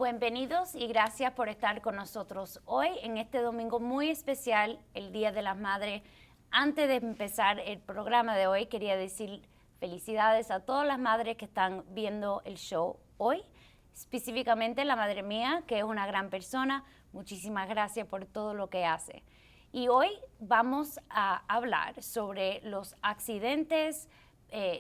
Bienvenidos y gracias por estar con nosotros hoy en este domingo muy especial, el Día de las Madres. Antes de empezar el programa de hoy, quería decir felicidades a todas las madres que están viendo el show hoy, específicamente la madre mía, que es una gran persona. Muchísimas gracias por todo lo que hace. Y hoy vamos a hablar sobre los accidentes,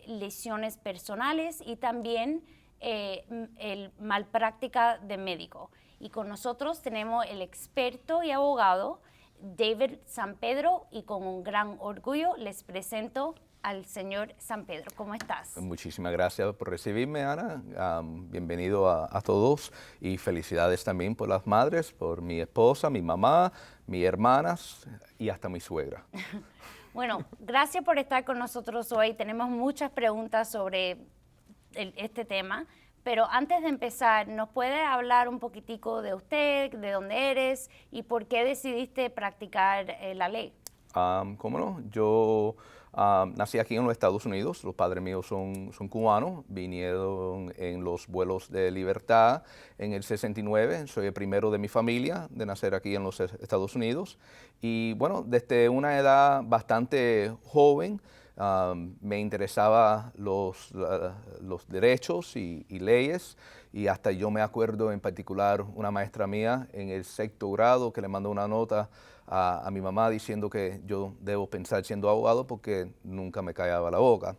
lesiones personales y también el malpráctica de médico. Y con nosotros tenemos el experto y abogado David Sampedro, y con un gran orgullo les presento al señor Sampedro. ¿Cómo estás? Muchísimas gracias por recibirme, Ana. Bienvenido a todos y felicidades también por las madres, por mi esposa, mi mamá, mis hermanas y hasta mi suegra. Bueno, gracias por estar con nosotros hoy. Tenemos muchas preguntas sobre este tema, pero antes de empezar, ¿nos puede hablar un poquitico de usted, de dónde eres y por qué decidiste practicar la ley? ¿Cómo no? Yo nací aquí en los Estados Unidos. Los padres míos son cubanos, vinieron en los vuelos de libertad en el 69. Soy el primero de mi familia de nacer aquí en los Estados Unidos. Y bueno, desde una edad bastante joven, me interesaba los derechos y leyes, y hasta yo me acuerdo en particular una maestra mía en el sexto grado que le mandó una nota a mi mamá diciendo que yo debo pensar siendo abogado porque nunca me callaba la boca.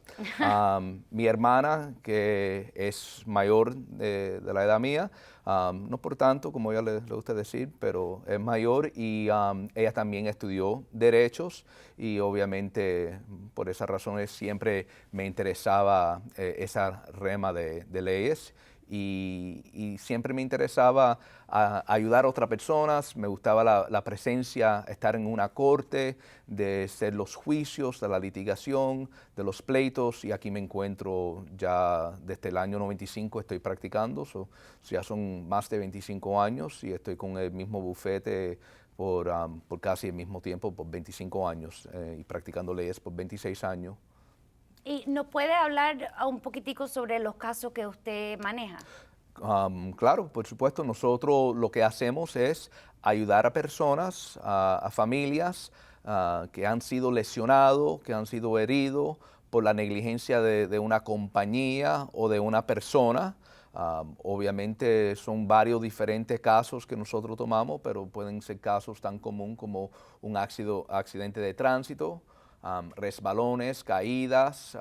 Mi hermana, que es mayor de la edad mía, no por tanto, como ella le gusta decir, pero es mayor, y ella también estudió derechos, y obviamente por esas razones siempre me interesaba esa rama de leyes. Y siempre me interesaba ayudar a otras personas. Me gustaba la presencia, estar en una corte, de ser los juicios, de la litigación, de los pleitos, y aquí me encuentro ya desde el año 95, estoy practicando, ya son más de 25 años, y estoy con el mismo bufete por casi el mismo tiempo, por 25 años, y practicando leyes por 26 años. ¿Y nos puede hablar un poquitico sobre los casos que usted maneja? Claro, por supuesto, nosotros lo que hacemos es ayudar a personas, a familias que han sido lesionados, que han sido heridos por la negligencia de una compañía o de una persona. Obviamente son varios diferentes casos que nosotros tomamos, pero pueden ser casos tan comunes como un accidente de tránsito, resbalones, caídas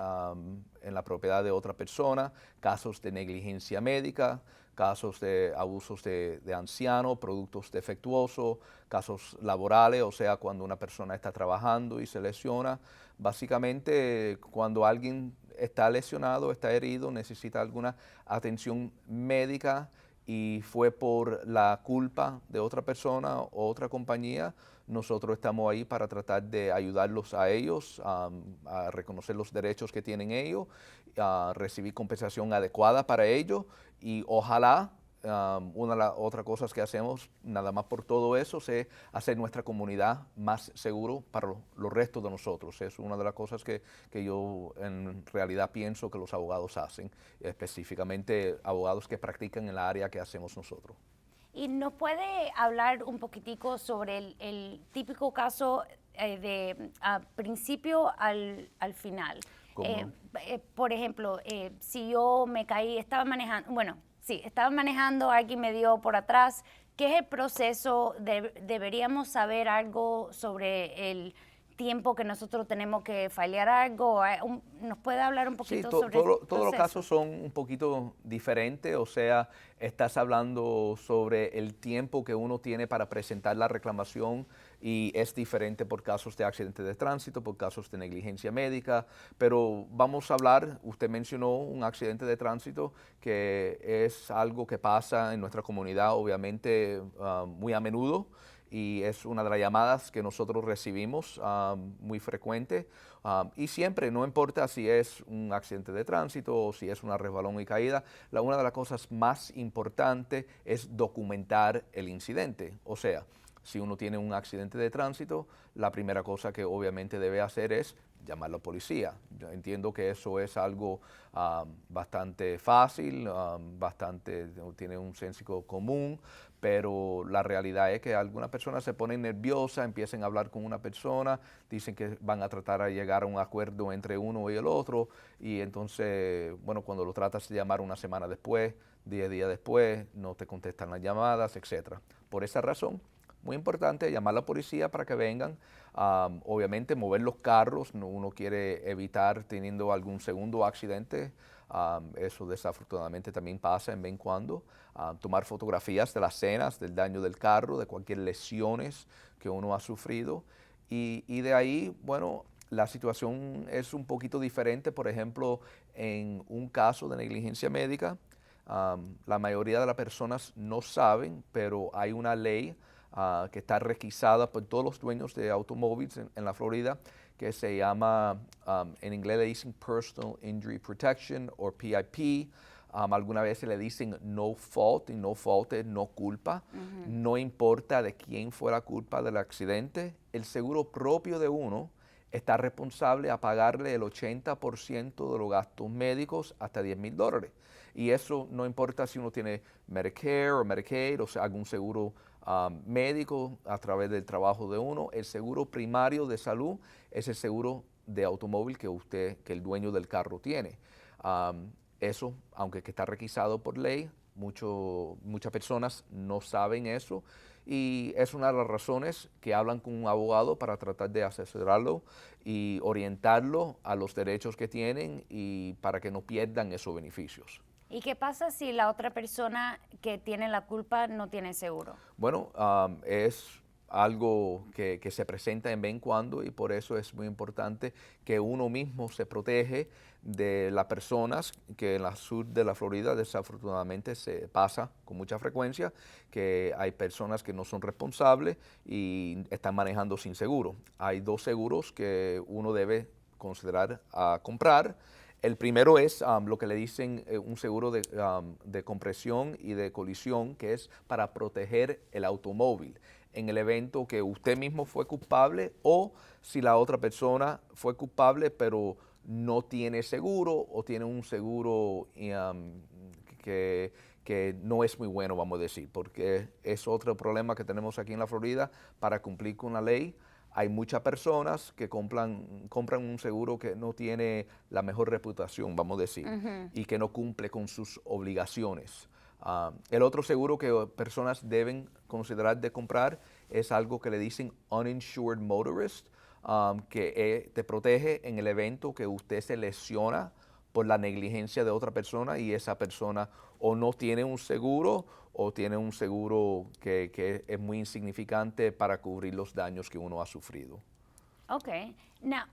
en la propiedad de otra persona, casos de negligencia médica, casos de abusos de ancianos, productos defectuosos, casos laborales, o sea, cuando una persona está trabajando y se lesiona. Básicamente, cuando alguien está lesionado, está herido, necesita alguna atención médica y fue por la culpa de otra persona o otra compañía, nosotros estamos ahí para tratar de ayudarlos a ellos, a reconocer los derechos que tienen ellos, a recibir compensación adecuada para ellos, y ojalá una de las otras cosas que hacemos, nada más por todo eso, es hacer nuestra comunidad más seguro para los restos de nosotros. Es una de las cosas que yo en realidad pienso que los abogados hacen, específicamente abogados que practican en la área que hacemos nosotros. ¿Y nos puede hablar un poquitico sobre el típico caso de principio al final? ¿Cómo? Por ejemplo, si yo me caí, estaba manejando, alguien me dio por atrás, ¿qué es el proceso? ¿Deberíamos saber algo sobre el tiempo que nosotros tenemos que fallar algo? ¿Nos puede hablar un Sí, poquito sobre el todos los proceso? casos son un poquito diferentes, o sea, estás hablando sobre el tiempo que uno tiene para presentar la reclamación, y es diferente por casos de accidente de tránsito, por casos de negligencia médica, pero vamos a hablar, usted mencionó un accidente de tránsito, que es algo que pasa en nuestra comunidad, obviamente, muy a menudo, y es una de las llamadas que nosotros recibimos muy frecuente. Y siempre, no importa si es un accidente de tránsito o si es una resbalón y caída, una de las cosas más importantes es documentar el incidente. O sea, si uno tiene un accidente de tránsito, la primera cosa que obviamente debe hacer es llamar a la policía. Yo entiendo que eso es algo bastante fácil, tiene un sentido común, pero la realidad es que algunas personas se ponen nerviosas, empiezan a hablar con una persona, dicen que van a tratar de llegar a un acuerdo entre uno y el otro, y entonces, bueno, cuando lo tratas de llamar una semana después, 10 días después, no te contestan las llamadas, etcétera. Por esa razón, muy importante llamar a la policía para que vengan. Obviamente mover los carros, uno quiere evitar teniendo algún segundo accidente. Eso desafortunadamente también pasa en vez en cuando. Tomar fotografías de las escenas, del daño del carro, de cualquier lesiones que uno ha sufrido. Y de ahí, bueno, la situación es un poquito diferente. Por ejemplo, en un caso de negligencia médica, la mayoría de las personas no saben, pero hay una ley que está requisada por todos los dueños de automóviles en la Florida, que se llama, en inglés le dicen Personal Injury Protection o PIP. Algunas veces le dicen no fault, y no fault es no culpa. No importa de quién fue la culpa del accidente, el seguro propio de uno está responsable a pagarle el 80% de los gastos médicos hasta $10,000. Y eso no importa si uno tiene Medicare o Medicaid, o sea, algún seguro médico a través del trabajo de uno. El seguro primario de salud es el seguro de automóvil que el dueño del carro tiene. Eso, aunque que está requisado por ley, muchas personas no saben eso, y es una de las razones que hablan con un abogado para tratar de asesorarlo y orientarlo a los derechos que tienen y para que no pierdan esos beneficios. ¿Y qué pasa si la otra persona que tiene la culpa no tiene seguro? Bueno, es algo que se presenta en vez en cuando, y por eso es muy importante que uno mismo se protege de las personas que en la sur de la Florida desafortunadamente se pasa con mucha frecuencia, que hay personas que no son responsables y están manejando sin seguro. Hay dos seguros que uno debe considerar a comprar. El primero es lo que le dicen un seguro de compresión y de colisión, que es para proteger el automóvil en el evento que usted mismo fue culpable, o si la otra persona fue culpable pero no tiene seguro, o tiene un seguro que no es muy bueno, vamos a decir, porque es otro problema que tenemos aquí en la Florida. Para cumplir con la ley, hay muchas personas que compran un seguro que no tiene la mejor reputación, vamos a decir, y que no cumple con sus obligaciones. El otro seguro que personas deben considerar de comprar es algo que le dicen uninsured motorist, que te protege en el evento que usted se lesiona por la negligencia de otra persona, y esa persona o no tiene un seguro o tiene un seguro que es muy insignificante para cubrir los daños que uno ha sufrido. Ok.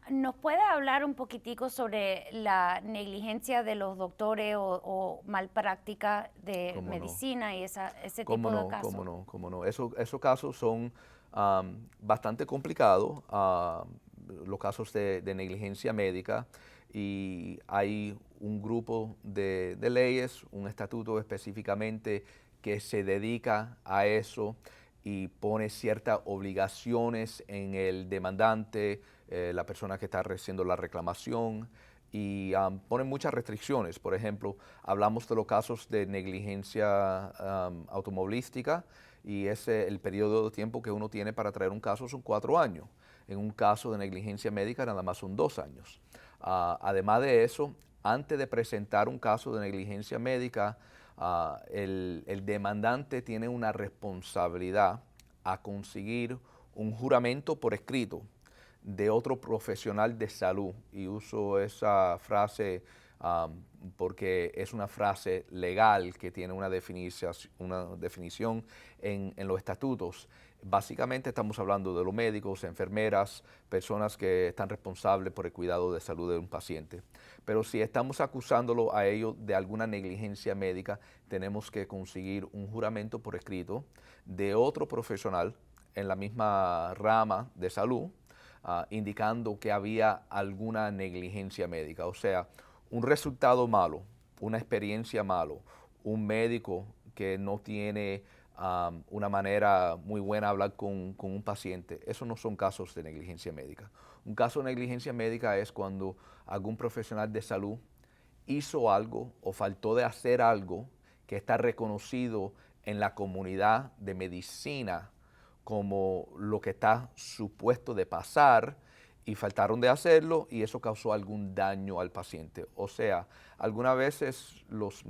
¿Nos puede hablar un poquitico sobre la negligencia de los doctores o malpráctica de ¿Cómo no? medicina y ese ¿Cómo tipo de no? casos? ¿Cómo no? ¿Cómo no? Esos casos son bastante complicados, los casos de negligencia médica, y hay un grupo de leyes, un estatuto específicamente que se dedica a eso y pone ciertas obligaciones en el demandante, la persona que está haciendo la reclamación, y ponen muchas restricciones. Por ejemplo, hablamos de los casos de negligencia automovilística, y el periodo de tiempo que uno tiene para traer un caso son 4 años. En un caso de negligencia médica nada más son 2 años. Además de eso, antes de presentar un caso de negligencia médica, el demandante tiene una responsabilidad a conseguir un juramento por escrito de otro profesional de salud. Y uso esa frase porque es una frase legal que tiene una definición en los estatutos. Básicamente estamos hablando de los médicos, enfermeras, personas que están responsables por el cuidado de salud de un paciente. Pero si estamos acusándolo a ellos de alguna negligencia médica, tenemos que conseguir un juramento por escrito de otro profesional en la misma rama de salud, indicando que había alguna negligencia médica. O sea, un resultado malo, una experiencia malo, un médico que no tiene una manera muy buena de hablar con un paciente. Esos no son casos de negligencia médica. Un caso de negligencia médica es cuando algún profesional de salud hizo algo o faltó de hacer algo que está reconocido en la comunidad de medicina como lo que está supuesto de pasar y faltaron de hacerlo y eso causó algún daño al paciente. O sea, algunas veces los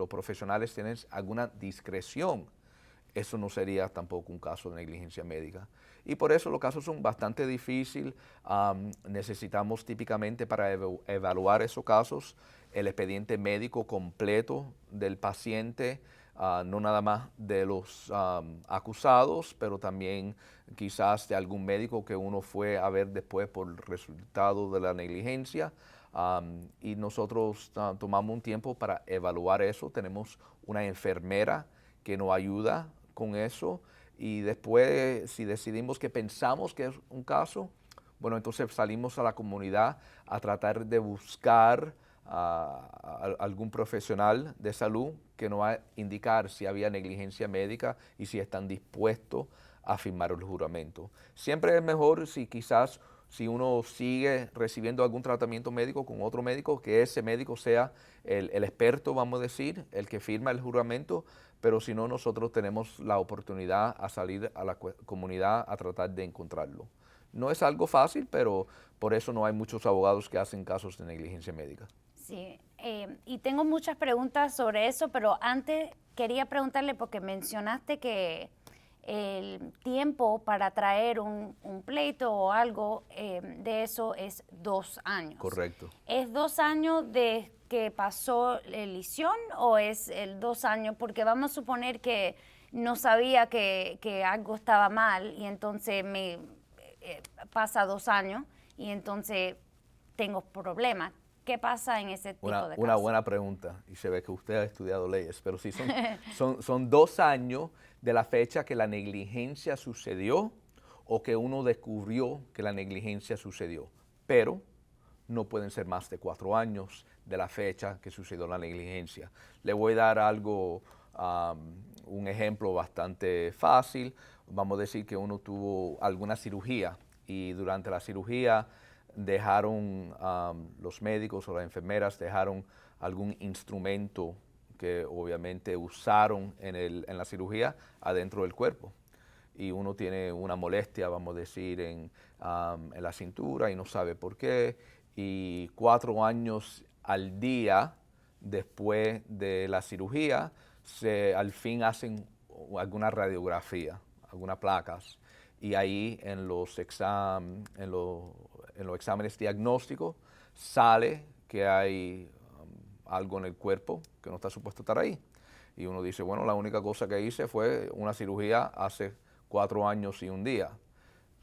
profesionales tienen alguna discreción. Eso no sería tampoco un caso de negligencia médica. Y por eso los casos son bastante difíciles. Necesitamos típicamente para evaluar esos casos el expediente médico completo del paciente, no nada más de los acusados, pero también quizás de algún médico que uno fue a ver después por el resultado de la negligencia. Y nosotros tomamos un tiempo para evaluar eso. Tenemos una enfermera que nos ayuda con eso y después si decidimos que pensamos que es un caso, bueno, entonces salimos a la comunidad a tratar de buscar a algún profesional de salud que nos va a indicar si había negligencia médica y si están dispuestos a firmar el juramento. Siempre es mejor si uno sigue recibiendo algún tratamiento médico con otro médico, que ese médico sea el experto, vamos a decir, el que firma el juramento, pero si no, nosotros tenemos la oportunidad a salir a la comunidad a tratar de encontrarlo. No es algo fácil, pero por eso no hay muchos abogados que hacen casos de negligencia médica. Sí, y tengo muchas preguntas sobre eso, pero antes quería preguntarle, porque mencionaste que el tiempo para traer un pleito o algo de eso es 2 años. Correcto. ¿Es 2 años de que pasó la lesión o es el 2 años? Porque vamos a suponer que no sabía que algo estaba mal y entonces me pasa 2 años y entonces tengo problemas. ¿Qué pasa en ese tipo de casos? Una buena pregunta, y se ve que usted ha estudiado leyes, pero sí, son 2 años de la fecha que la negligencia sucedió o que uno descubrió que la negligencia sucedió, pero no pueden ser más de 4 años de la fecha que sucedió la negligencia. Le voy a dar un ejemplo bastante fácil. Vamos a decir que uno tuvo alguna cirugía y durante la cirugía dejaron, los médicos o las enfermeras dejaron algún instrumento que obviamente usaron en la cirugía adentro del cuerpo. Y uno tiene una molestia, vamos a decir, en la cintura y no sabe por qué. Y 4 años al día después de la cirugía, al fin hacen alguna radiografía, algunas placas. Y ahí en los exámenes diagnósticos sale que hay algo en el cuerpo que no está supuesto estar ahí. Y uno dice, bueno, la única cosa que hice fue una cirugía hace 4 años y un día.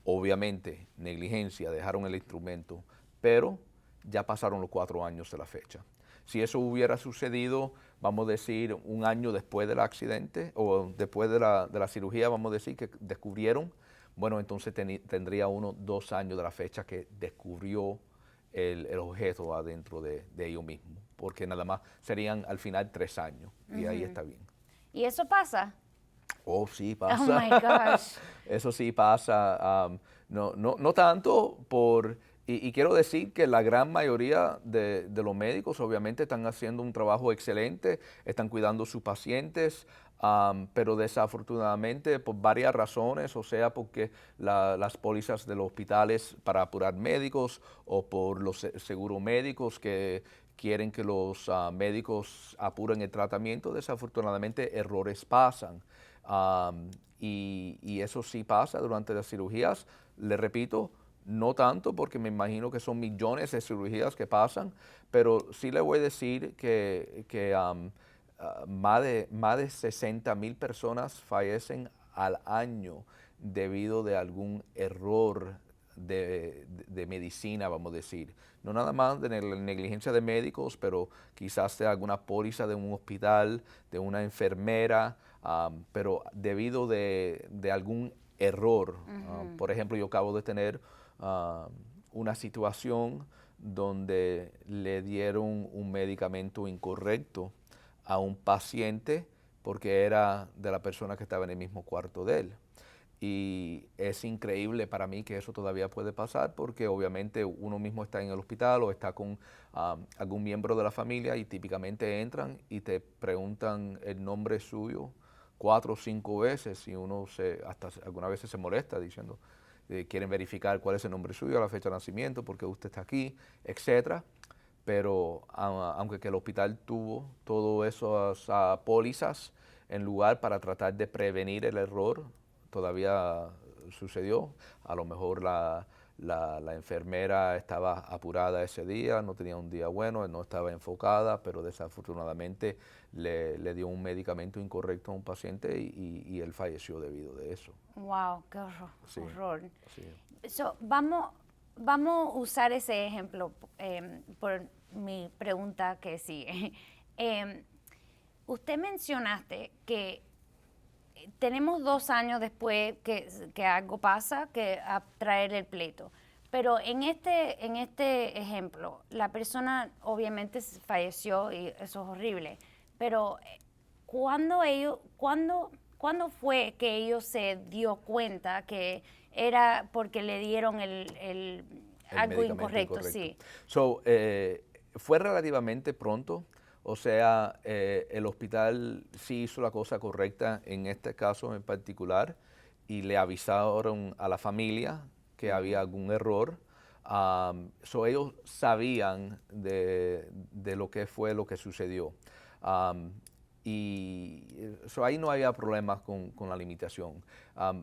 Obviamente, negligencia, dejaron el instrumento, pero ya pasaron los 4 años de la fecha. Si eso hubiera sucedido, vamos a decir, 1 año después del accidente o después de la cirugía, vamos a decir que descubrieron, bueno, entonces tendría uno 2 años de la fecha que descubrió el objeto adentro de ellos mismos, porque nada más serían al final 3 años y ahí está bien. ¿Y eso pasa? Oh, sí, pasa. Oh my gosh. Eso sí pasa. No tanto y quiero decir que la gran mayoría de los médicos obviamente están haciendo un trabajo excelente, están cuidando a sus pacientes, pero desafortunadamente por varias razones, o sea, porque las pólizas de los hospitales para apurar médicos o por los seguros médicos que quieren que los médicos apuren el tratamiento, desafortunadamente errores pasan. Y eso sí pasa durante las cirugías, le repito, no tanto porque me imagino que son millones de cirugías que pasan, pero sí le voy a decir que más de 60,000 personas fallecen al año debido de algún error de medicina, vamos a decir. No nada más de negligencia de médicos, pero quizás de alguna póliza de un hospital, de una enfermera, pero debido de algún error. Por ejemplo, yo acabo de tener una situación donde le dieron un medicamento incorrecto a un paciente porque era de la persona que estaba en el mismo cuarto de él. Y es increíble para mí que eso todavía puede pasar porque obviamente uno mismo está en el hospital o está con algún miembro de la familia y típicamente entran y te preguntan el nombre suyo 4 o 5 veces y uno hasta algunas veces se molesta diciendo, quieren verificar cuál es el nombre suyo, la fecha de nacimiento, por qué usted está aquí, etcétera. Pero aunque que el hospital tuvo todas esas pólizas en lugar para tratar de prevenir el error, todavía sucedió. A lo mejor la enfermera estaba apurada ese día, no tenía un día bueno, no estaba enfocada, pero desafortunadamente le dio un medicamento incorrecto a un paciente y él falleció debido de eso. Wow, qué horror. Sí, Horror. sí. Vamos a usar ese ejemplo por mi pregunta que sigue. Usted mencionaste que tenemos 2 años después que algo pasa que a traer el pleito. Pero en este ejemplo, la persona obviamente falleció y eso es horrible. Pero ¿cuándo fue que ellos se dio cuenta que era porque le dieron algo incorrecto? Sí. Fue relativamente pronto. O sea, el hospital sí hizo la cosa correcta en este caso en particular y le avisaron a la familia que había algún error. Ellos sabían de lo que fue lo que sucedió. Ahí no había problemas con la limitación.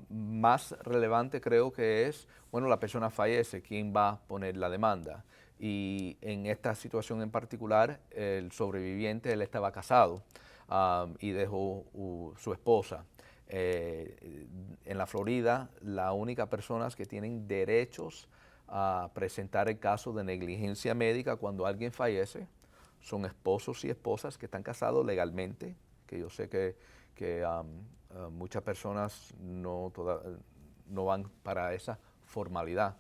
Más relevante creo que es, bueno, la persona fallece, ¿quién va a poner la demanda? Y en esta situación en particular, el sobreviviente, él estaba casado y dejó su esposa. En la Florida, las únicas personas que tienen derechos a presentar el caso de negligencia médica cuando alguien fallece son esposos y esposas que están casados legalmente, que yo sé que muchas personas no van para esa formalidad.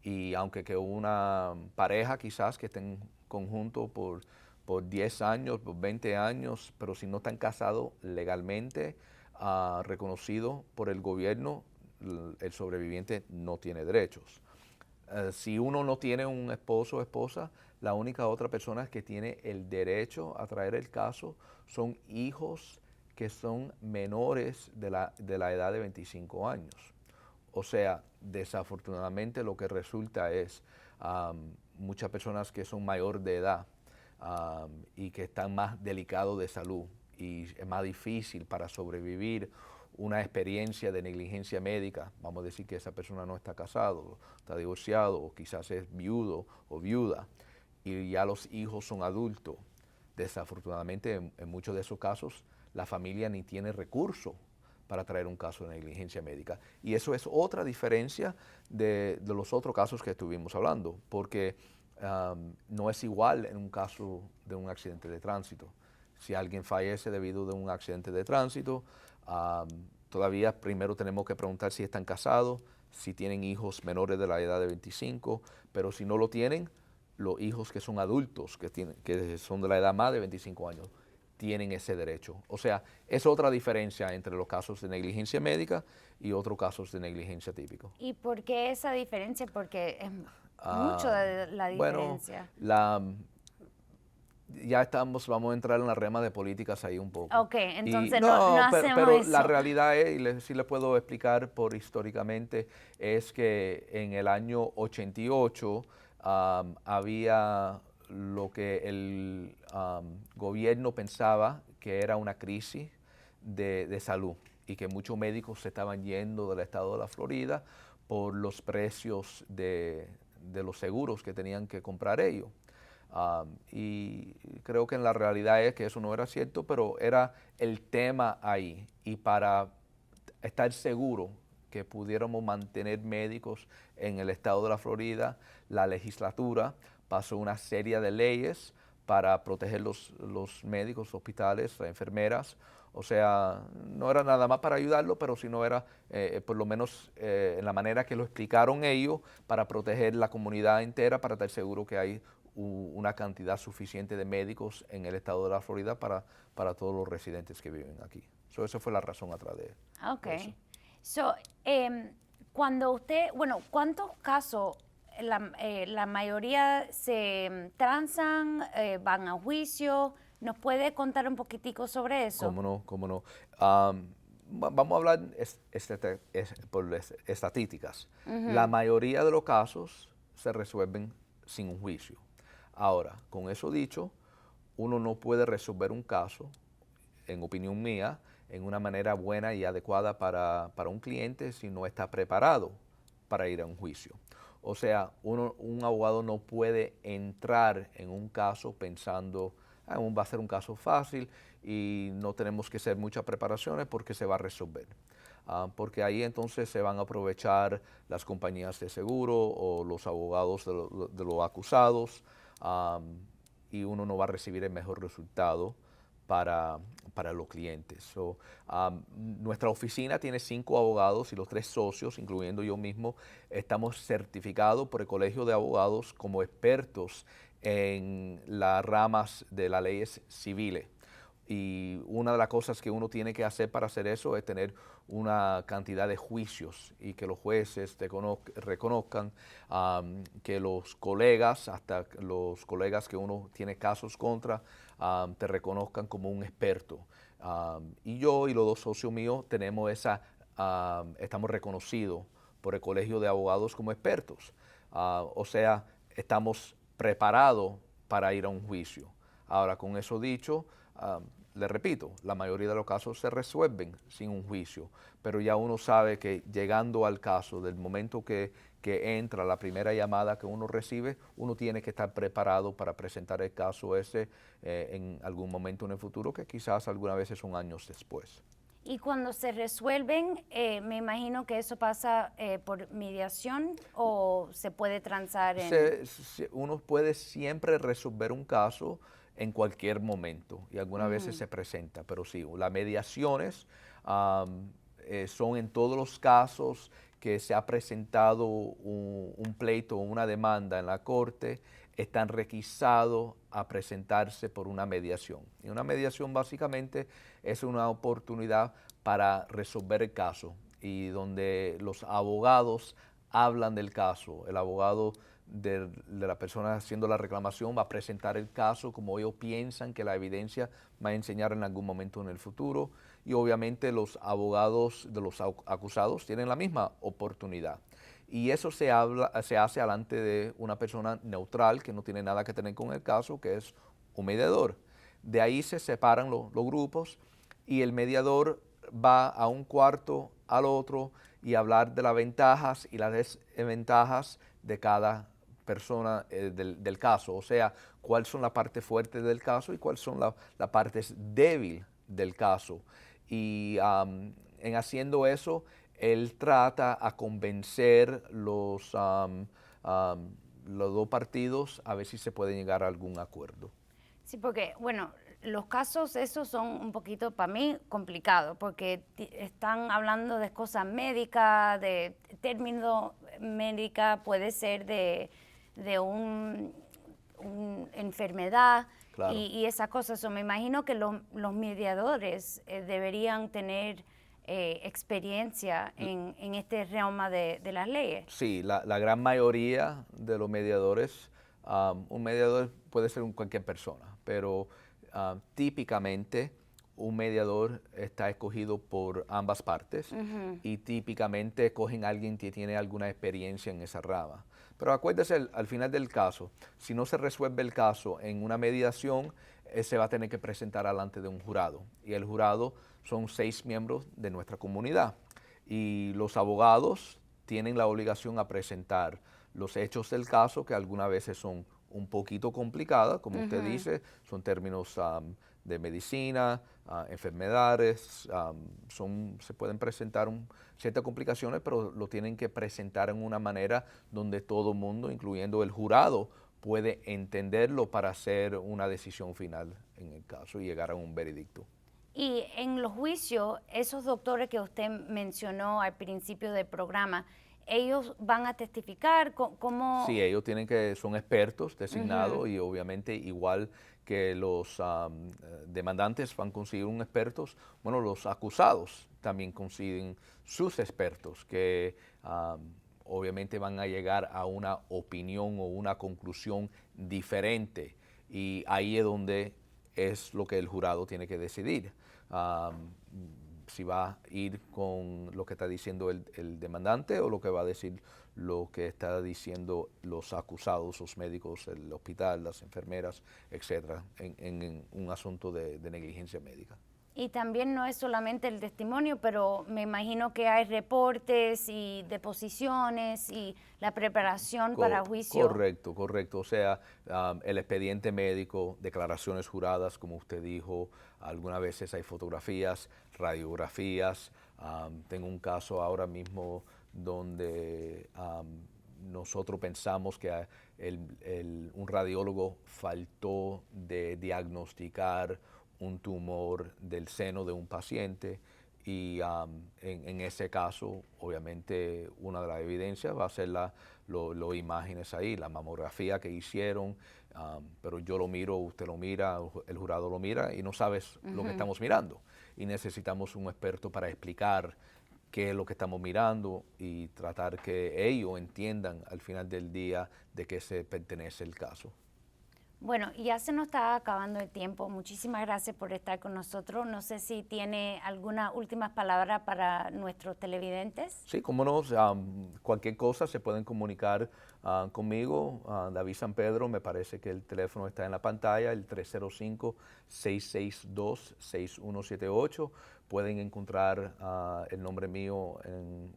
Y aunque que una pareja quizás que estén conjunto por 10 años, por 20 años, pero si no están casados legalmente, reconocido por el gobierno, el sobreviviente no tiene derechos. Si uno no tiene un esposo o esposa, la única otra persona que tiene el derecho a traer el caso son hijos que son menores de la edad de 25 años. O sea, desafortunadamente lo que resulta es muchas personas que son mayor de edad y que están más delicados de salud y es más difícil para sobrevivir una experiencia de negligencia médica. Vamos a decir que esa persona no está casado, está divorciado o quizás es viudo o viuda y ya los hijos son adultos. Desafortunadamente en muchos de esos casos la familia ni tiene recursos para traer un caso de negligencia médica. Y eso es otra diferencia de los otros casos que estuvimos hablando, porque no es igual en un caso de un accidente de tránsito. Si alguien fallece debido de un accidente de tránsito, todavía primero tenemos que preguntar si están casados, si tienen hijos menores de la edad de 25, pero si no lo tienen, los hijos que son adultos, que son de la edad más de 25 años, tienen ese derecho. O sea, es otra diferencia entre los casos de negligencia médica y otros casos de negligencia típico. ¿Y por qué esa diferencia? Porque es mucho de la diferencia. Bueno, vamos a entrar en la rama de políticas ahí un poco. Ok, entonces no hacemos pero eso. la realidad es, y sí le puedo explicar por históricamente, es que en el año 88 había lo que el gobierno pensaba que era una crisis de salud y que muchos médicos se estaban yendo del estado de la Florida por los precios de los seguros que tenían que comprar ellos. Y creo que en la realidad es que eso no era cierto, pero era el tema ahí. Y para estar seguro que pudiéramos mantener médicos en el estado de la Florida, la legislatura pasó una serie de leyes para proteger los médicos, hospitales, las enfermeras. O sea, no era nada más para ayudarlo, pero sino era por lo menos en la manera que lo explicaron ellos para proteger la comunidad entera, para estar seguro que hay una cantidad suficiente de médicos en el estado de la Florida para todos los residentes que viven aquí. Esa fue la razón atrás de Ok. eso. So, cuando usted, bueno, ¿cuántos casos la mayoría se transan, van a juicio? ¿Nos puede contar un poquitico sobre eso? ¿Cómo no? ¿Cómo no? Vamos a hablar por estadísticas. La mayoría de los casos se resuelven sin un juicio. Ahora, con eso dicho, uno no puede resolver un caso, en opinión mía, en una manera buena y adecuada para un cliente si no está preparado para ir a un juicio. O sea, un abogado no puede entrar en un caso pensando, va a ser un caso fácil y no tenemos que hacer muchas preparaciones porque se va a resolver. Porque ahí entonces se van a aprovechar las compañías de seguro o los abogados de los acusados, y uno no va a recibir el mejor resultado para los clientes. Nuestra oficina tiene 5 abogados y los 3 socios, incluyendo yo mismo, estamos certificados por el Colegio de Abogados como expertos en las ramas de las leyes civiles. Y una de las cosas que uno tiene que hacer para hacer eso es tener una cantidad de juicios y que los jueces reconozcan, que los colegas, hasta los colegas que uno tiene casos contra, te reconozcan como un experto. Y yo y los 2 socios míos tenemos estamos reconocidos por el Colegio de Abogados como expertos. O sea, estamos preparados para ir a un juicio. Ahora, con eso dicho, le repito, la mayoría de los casos se resuelven sin un juicio, pero ya uno sabe que llegando al caso, del momento que entra la primera llamada que uno recibe, uno tiene que estar preparado para presentar el caso ese en algún momento en el futuro, que quizás algunas veces son años después. Y cuando se resuelven, me imagino que eso pasa por mediación o se puede transar en... Uno puede siempre resolver un caso en cualquier momento y algunas veces se presenta, pero sí, las mediaciones son en todos los casos que se ha presentado un pleito o una demanda en la corte, están requisados a presentarse por una mediación. Y una mediación básicamente es una oportunidad para resolver el caso y donde los abogados hablan del caso. El abogado de la persona haciendo la reclamación va a presentar el caso como ellos piensan que la evidencia va a enseñar en algún momento en el futuro, y obviamente los abogados de los acusados tienen la misma oportunidad. Y eso se hace delante de una persona neutral que no tiene nada que tener con el caso, que es un mediador. De ahí se separan los grupos y el mediador va a un cuarto al otro y hablar de las ventajas y las desventajas de cada persona del caso, o sea, cuáles son las partes fuertes del caso y cuáles son las partes débiles del caso. Y en haciendo eso, él trata a convencer los 2 partidos a ver si se puede llegar a algún acuerdo. Sí, porque, bueno, los casos esos son un poquito para mí complicados porque están hablando de cosas médicas, de términos médicos, puede ser de una enfermedad. Claro. Y esas cosas. Me imagino que los mediadores deberían tener experiencia en este rama de las leyes. Sí, la gran mayoría de los mediadores, un mediador puede ser cualquier persona, pero típicamente un mediador está escogido por ambas partes y típicamente escogen a alguien que tiene alguna experiencia en esa rama. Pero acuérdese, al final del caso, si no se resuelve el caso en una mediación, se va a tener que presentar delante de un jurado. Y el jurado son 6 miembros de nuestra comunidad. Y los abogados tienen la obligación a presentar los hechos del caso, que algunas veces son un poquito complicadas, como usted dice, son términos de medicina, enfermedades, se pueden presentar ciertas complicaciones, pero lo tienen que presentar en una manera donde todo el mundo, incluyendo el jurado, puede entenderlo para hacer una decisión final en el caso y llegar a un veredicto. Y en los juicios, esos doctores que usted mencionó al principio del programa, ¿ellos van a testificar? ¿Cómo? Sí, ellos son expertos designados y obviamente igual que los demandantes van a conseguir un experto, bueno, los acusados también consiguen sus expertos que obviamente van a llegar a una opinión o una conclusión diferente, y ahí es donde es lo que el jurado tiene que decidir. Si va a ir con lo que está diciendo el demandante o lo que va a decir lo que está diciendo los acusados, los médicos, el hospital, las enfermeras, etcétera, en un asunto de negligencia médica. Y también no es solamente el testimonio, pero me imagino que hay reportes y deposiciones y la preparación para juicio. Correcto, correcto. O sea, el expediente médico, declaraciones juradas, como usted dijo, algunas veces hay fotografías, radiografías. Tengo un caso ahora mismo donde nosotros pensamos que un radiólogo faltó de diagnosticar un tumor del seno de un paciente, y en ese caso, obviamente, una de las evidencias va a ser las imágenes ahí, la mamografía que hicieron, pero yo lo miro, usted lo mira, el jurado lo mira y no sabes lo que estamos mirando. Y necesitamos un experto para explicar qué es lo que estamos mirando y tratar que ellos entiendan al final del día de qué se pertenece el caso. Bueno, ya se nos está acabando el tiempo. Muchísimas gracias por estar con nosotros. No sé si tiene alguna última palabra para nuestros televidentes. Sí, cómo no. Cualquier cosa se pueden comunicar conmigo. David San Pedro, me parece que el teléfono está en la pantalla, el 305-662-6178. Pueden encontrar el nombre mío en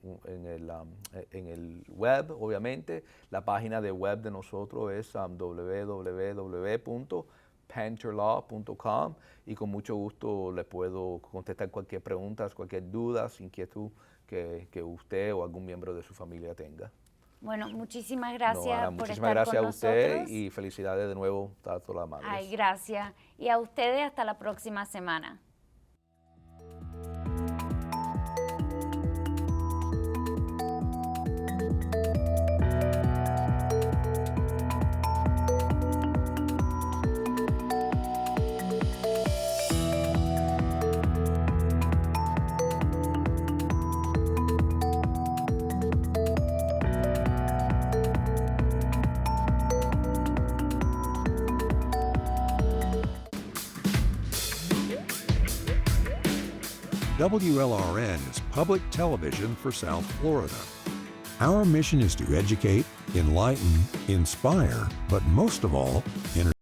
el web, obviamente. La página de web de nosotros es www.pantherlaw.com, y con mucho gusto le puedo contestar cualquier pregunta, cualquier duda, inquietud que usted o algún miembro de su familia tenga. Bueno, muchísimas gracias Ana, por muchísimas estar gracias con a usted nosotros. y felicidades de nuevo a todas las madres. Ay, gracias. Y a ustedes hasta la próxima semana. WLRN is public television for South Florida. Our mission is to educate, enlighten, inspire, but most of all, entertain.